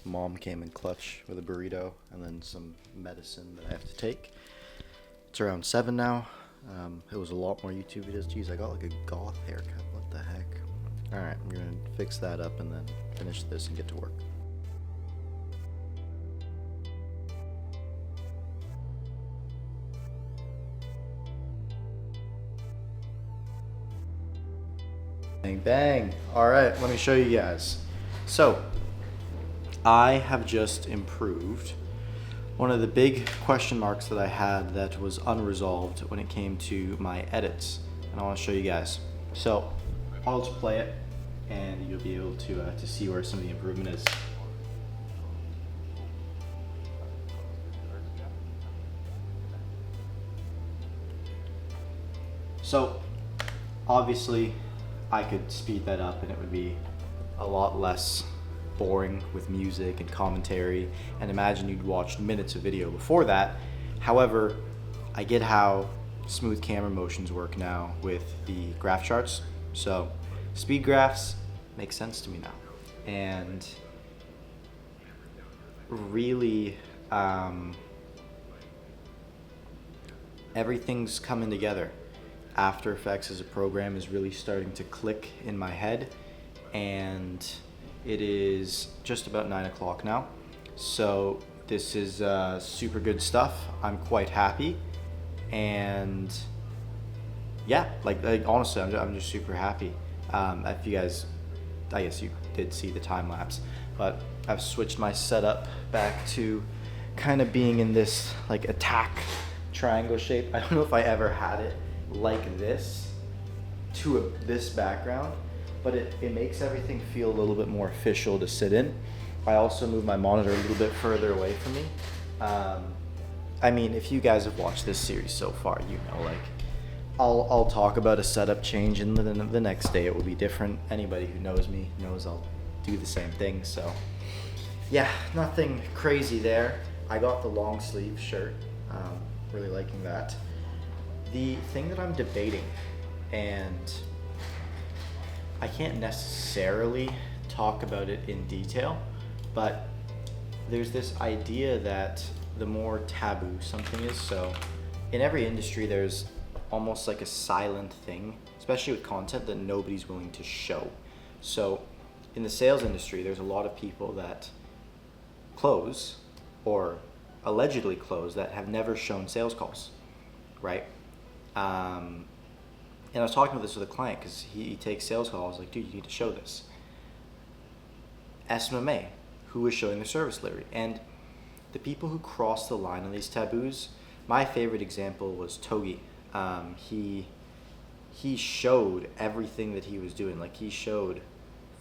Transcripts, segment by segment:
Mom came in clutch with a burrito and then some medicine that I have to take. It's around 7 now. It was a lot more YouTube videos. Jeez, I got like a goth haircut. What the heck? Alright, I'm gonna fix that up and then finish this and get to work. Bang, bang. Alright, let me show you guys. So, I have just improved one of the big question marks that I had that was unresolved when it came to my edits, and I want to show you guys. So I'll just play it and you'll be able to see where some of the improvement is. So obviously I could speed that up and it would be a lot less boring with music and commentary, and imagine you'd watched minutes of video before that. However, I get how smooth camera motions work now with the graph charts, so speed graphs make sense to me now. And really, everything's coming together. After Effects as a program is really starting to click in my head, and it is just about 9 o'clock now, so this is super good stuff. I'm quite happy, and yeah, like honestly, I'm just super happy. If you guys, I guess you did see the time lapse, but I've switched my setup back to kind of being in this like attack triangle shape. I don't know if I ever had it like this to this background, but it makes everything feel a little bit more official to sit in. I also moved my monitor a little bit further away from me. I mean, if you guys have watched this series so far, you know, like, I'll talk about a setup change and then the next day it will be different. Anybody who knows me knows I'll do the same thing, so yeah, nothing crazy there. I got the long sleeve shirt, really liking that. The thing that I'm debating, and I can't necessarily talk about it in detail, but there's this idea that the more taboo something is, so in every industry there's almost like a silent thing, especially with content, that nobody's willing to show. So in the sales industry, there's a lot of people that close or allegedly close that have never shown sales calls, right? And I was talking about this with a client because he takes sales calls. I was like, dude, you need to show this. SMMA, who is showing their service delivery. And the people who cross the line on these taboos, my favorite example was Togi. He showed everything that he was doing. Like, he showed,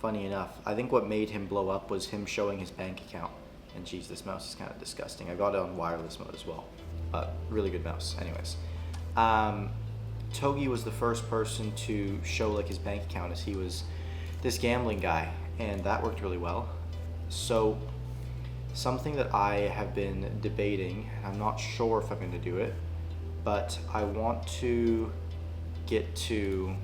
funny enough, I think what made him blow up was him showing his bank account. And geez, this mouse is kind of disgusting. I got it on wireless mode as well. Really good mouse. Anyways. Togi was the first person to show like his bank account, as he was this gambling guy, and that worked really well. So something that I have been debating, and I'm not sure if I'm going to do it, but I want to get to,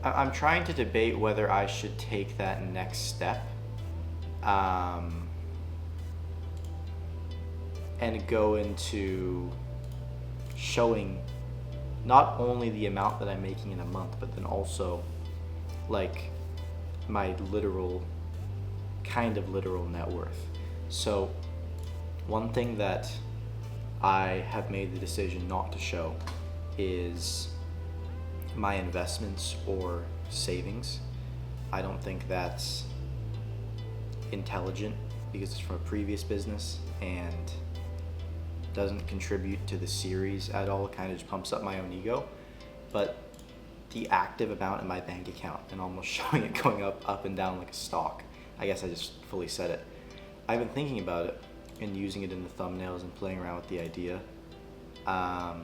I'm trying to debate whether I should take that next step and go into showing not only the amount that I'm making in a month, but then also like my kind of literal net worth. So one thing that I have made the decision not to show is my investments or savings. I don't think that's intelligent because it's from a previous business and doesn't contribute to the series at all. It kind of just pumps up my own ego. But the active amount in my bank account and almost showing it going up and down like a stock, I guess I just fully said it. I've been thinking about it and using it in the thumbnails and playing around with the idea. I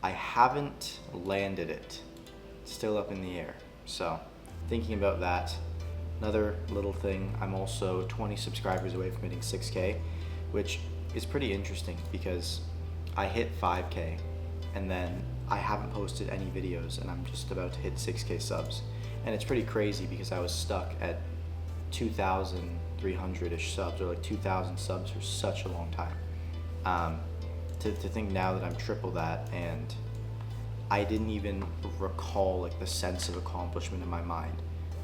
haven't landed it. It's still up in the air. So thinking about that. Another little thing, I'm also 20 subscribers away from hitting 6K, which is pretty interesting because I hit 5K and then I haven't posted any videos and I'm just about to hit 6K subs. And it's pretty crazy because I was stuck at 2,300-ish subs, or like 2,000 subs for such a long time. To think now that I'm triple that, and I didn't even recall like the sense of accomplishment in my mind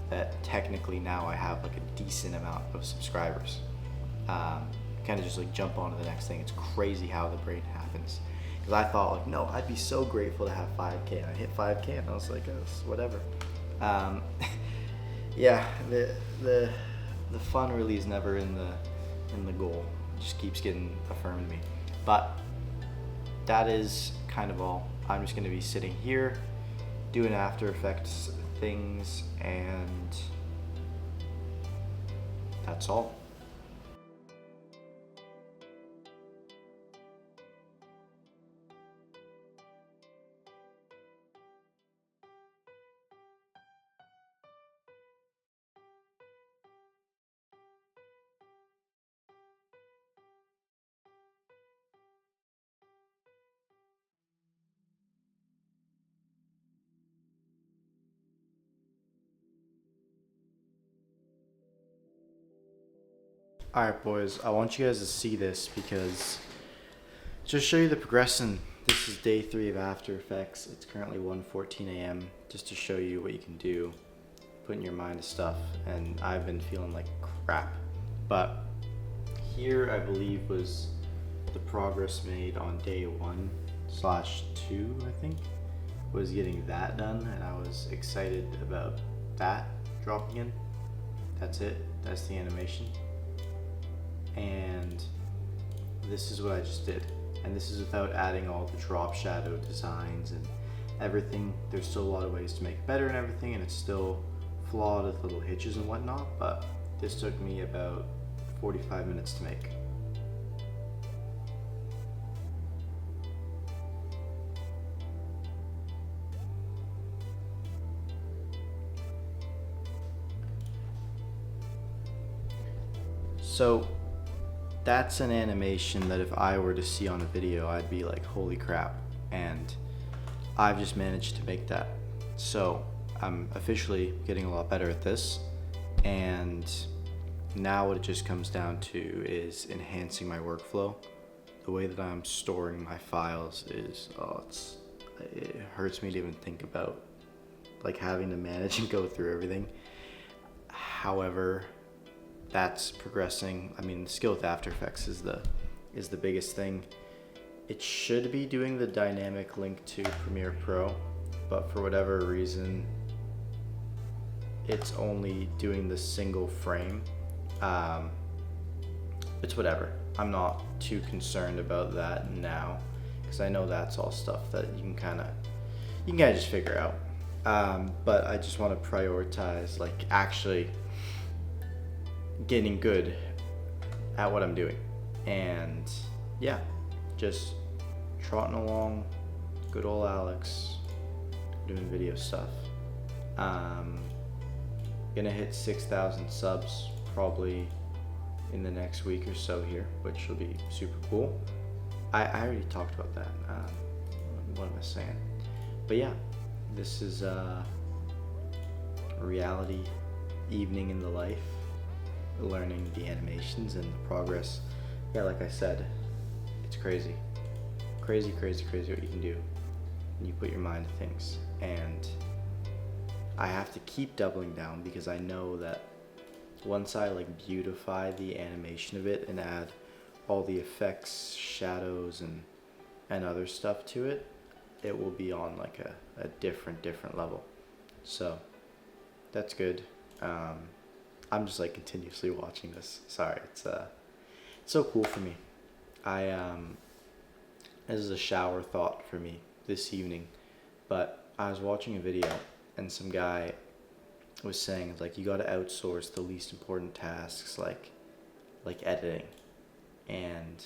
that technically now I have like a decent amount of subscribers. Kind of just like jump on to the next thing. It's crazy how the brain happens. Because I thought like, no, I'd be so grateful to have 5K. And I hit 5K and I was like, oh, whatever. Yeah, the fun really is never in the goal. It just keeps getting affirmed me. But that is kind of all. I'm just going to be sitting here doing After Effects things, and that's all. Alright boys, I want you guys to see this because just show you the progression. This is day 3 of After Effects. It's currently 1:14 a.m. just to show you what you can do, putting your mind to stuff, and I've been feeling like crap. But here I believe was the progress made on day 1/2, I think, was getting that done, and I was excited about that dropping in. That's it, that's the animation. And this is what I just did, and this is without adding all the drop shadow designs and everything. There's still a lot of ways to make it better and everything, and it's still flawed with little hitches and whatnot, but this took me about 45 minutes to make. So that's an animation that if I were to see on a video, I'd be like, holy crap. And I've just managed to make that. So I'm officially getting a lot better at this. And now what it just comes down to is enhancing my workflow. The way that I'm storing my files is, it hurts me to even think about like having to manage and go through everything. However, that's progressing. I mean, the skill with After Effects is the biggest thing. It should be doing the dynamic link to Premiere Pro, but for whatever reason, it's only doing the single frame. It's whatever. I'm not too concerned about that now, because I know that's all stuff that you can kind of just figure out. But I just want to prioritize like actually getting good at what I'm doing, and yeah, just trotting along, good old Alex, doing video stuff. Gonna hit 6,000 subs probably in the next week or so here, which will be super cool. I already talked about that. What am I saying? But yeah, this is a reality evening in the life, learning the animations and the progress. Yeah, like I said, it's crazy what you can do when you put your mind to things. And I have to keep doubling down, because I know that once I like beautify the animation of it and add all the effects, shadows, and other stuff to it, it will be on like a different level. So that's good. I'm just like continuously watching this. Sorry, it's so cool for me. This is a shower thought for me this evening, but I was watching a video and some guy was saying like you got to outsource the least important tasks like editing, and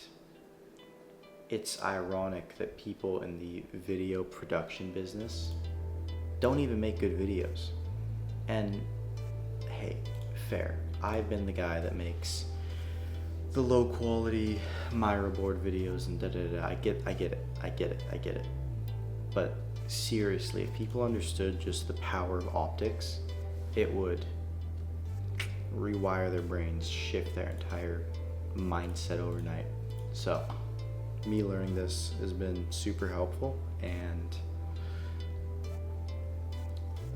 it's ironic that people in the video production business don't even make good videos. And hey, fair. I've been the guy that makes the low quality Myra board videos and I get it. But seriously, if people understood just the power of optics it would rewire their brains, shift their entire mindset overnight. So me learning this has been super helpful, and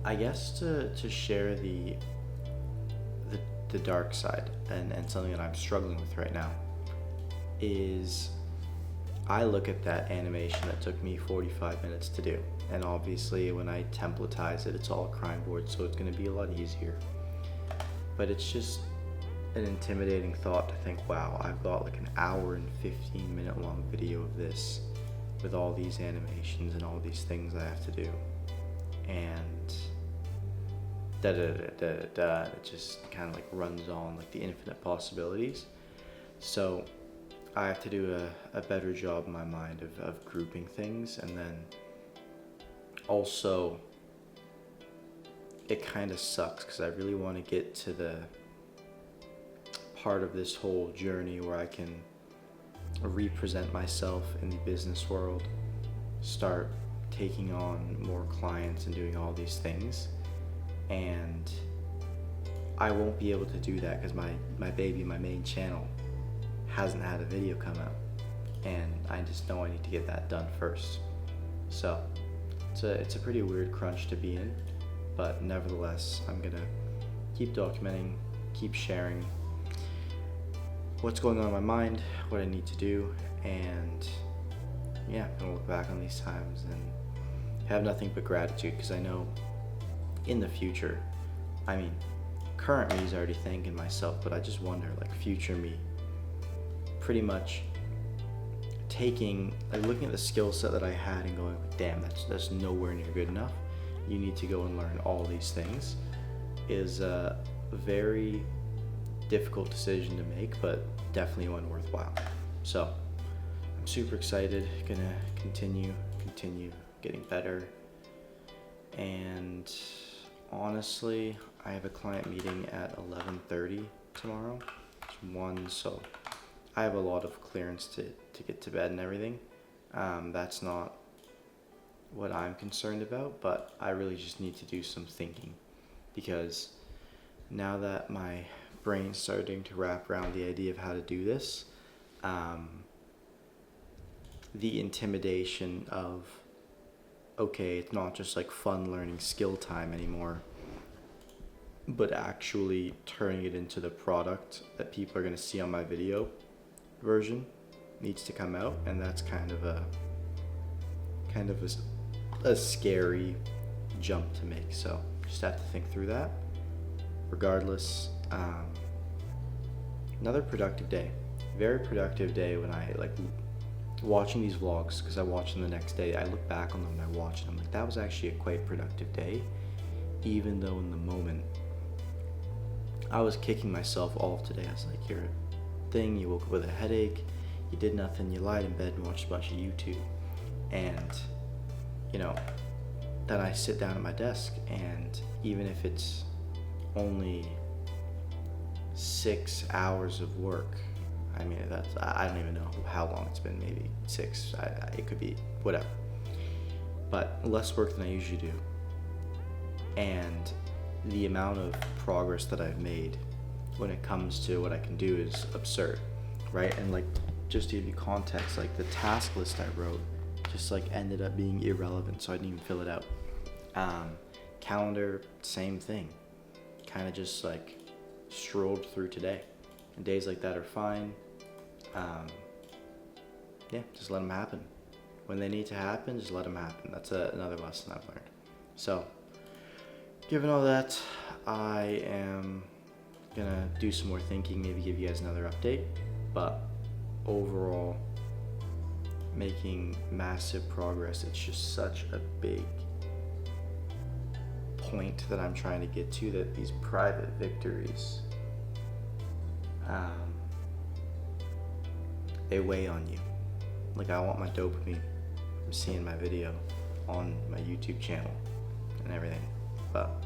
I guess to share the dark side and something that I'm struggling with right now is I look at that animation that took me 45 minutes to do, and obviously when I templatize it, it's all crime board, so it's going to be a lot easier. But it's just an intimidating thought to think, wow, I've got like an hour and 15-minute long video of this with all these animations and all these things I have to do, and it just kind of like runs on like the infinite possibilities. So I have to do a better job in my mind of grouping things, and then also it kind of sucks because I really want to get to the part of this whole journey where I can represent myself in the business world, start taking on more clients and doing all these things, and I won't be able to do that because my main channel hasn't had a video come out, and I just know I need to get that done first. So it's a pretty weird crunch to be in, but nevertheless I'm gonna keep documenting, keep sharing what's going on in my mind, what I need to do, and yeah, I'm gonna look back on these times and have nothing but gratitude, because I know in the future, I mean, current me is already thanking myself, but I just wonder, like, future me, pretty much taking, like, looking at the skill set that I had and going, damn, that's nowhere near good enough. You need to go and learn all these things, is a very difficult decision to make, but definitely one worthwhile. So I'm super excited, gonna continue getting better, and honestly, I have a client meeting at 11:30 tomorrow. It's 1, so I have a lot of clearance to get to bed and everything. That's not what I'm concerned about, but I really just need to do some thinking, because now that my brain's starting to wrap around the idea of how to do this, the intimidation of, okay, it's not just like fun learning skill time anymore, but actually turning it into the product that people are going to see on my video version needs to come out, and that's kind of a scary jump to make. So just have to think through that. Regardless, another productive day, very productive day. When I like watching these vlogs, because I watch them the next day, I look back on them and I watch them like that was actually a quite productive day, even though in the moment I was kicking myself off today. I was like, you're a thing, you woke up with a headache, you did nothing, you lied in bed and watched a bunch of YouTube, and then I sit down at my desk, and even if it's only 6 hours of work, I mean, I don't even know how long it's been, maybe 6, it could be whatever, but less work than I usually do, and the amount of progress that I've made when it comes to what I can do is absurd, right? And like, just to give you context, like the task list I wrote just like ended up being irrelevant, so I didn't even fill it out. Calendar, same thing, kind of just like strolled through today, and days like that are fine. Yeah, just let them happen. When they need to happen, just let them happen. That's another lesson I've learned. So given all that, I am gonna do some more thinking, maybe give you guys another update, but overall, making massive progress. It's just such a big point that I'm trying to get to, that these private victories, they weigh on you. Like, I want my dopamine from seeing my video on my YouTube channel and everything, but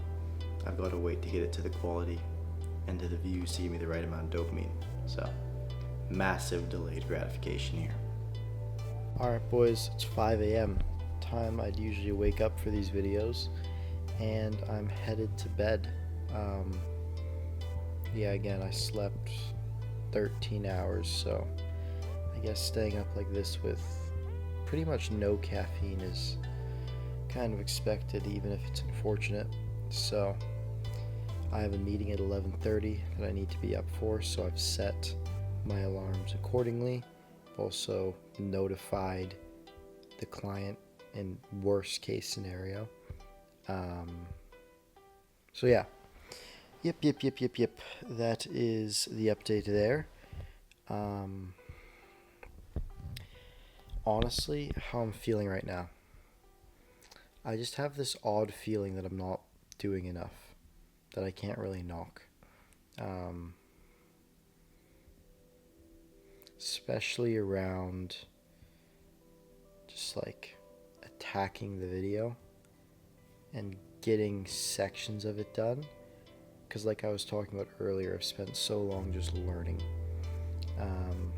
I've got to wait to get it to the quality and to the views to give me the right amount of dopamine. So massive delayed gratification here. Alright boys, it's 5 a.m. time I'd usually wake up for these videos, and I'm headed to bed. Um, yeah, again, I slept 13 hours, so I guess staying up like this with pretty much no caffeine is kind of expected, even if it's unfortunate. So I have a meeting at 11:30 that I need to be up for, so I've set my alarms accordingly. I've also notified the client in worst case scenario. Um, so yeah, yep. That is the update there. Um, Honestly, how I'm feeling right now, I just have this odd feeling that I'm not doing enough, that I can't really knock. Um, Especially around just like attacking the video and getting sections of it done. Because, like I was talking about earlier, I've spent so long just learning. Um,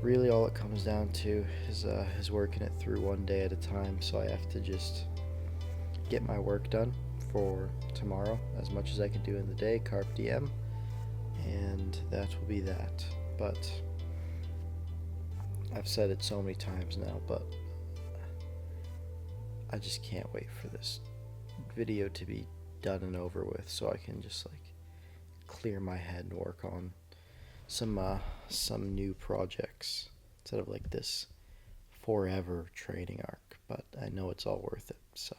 really, all it comes down to is working it through one day at a time. So I have to just get my work done for tomorrow as much as I can do in the day, carpe diem, and that will be that. But I've said it so many times now, but I just can't wait for this video to be done and over with so I can just like clear my head and work on some new projects instead of like this forever training arc. But I know it's all worth it, so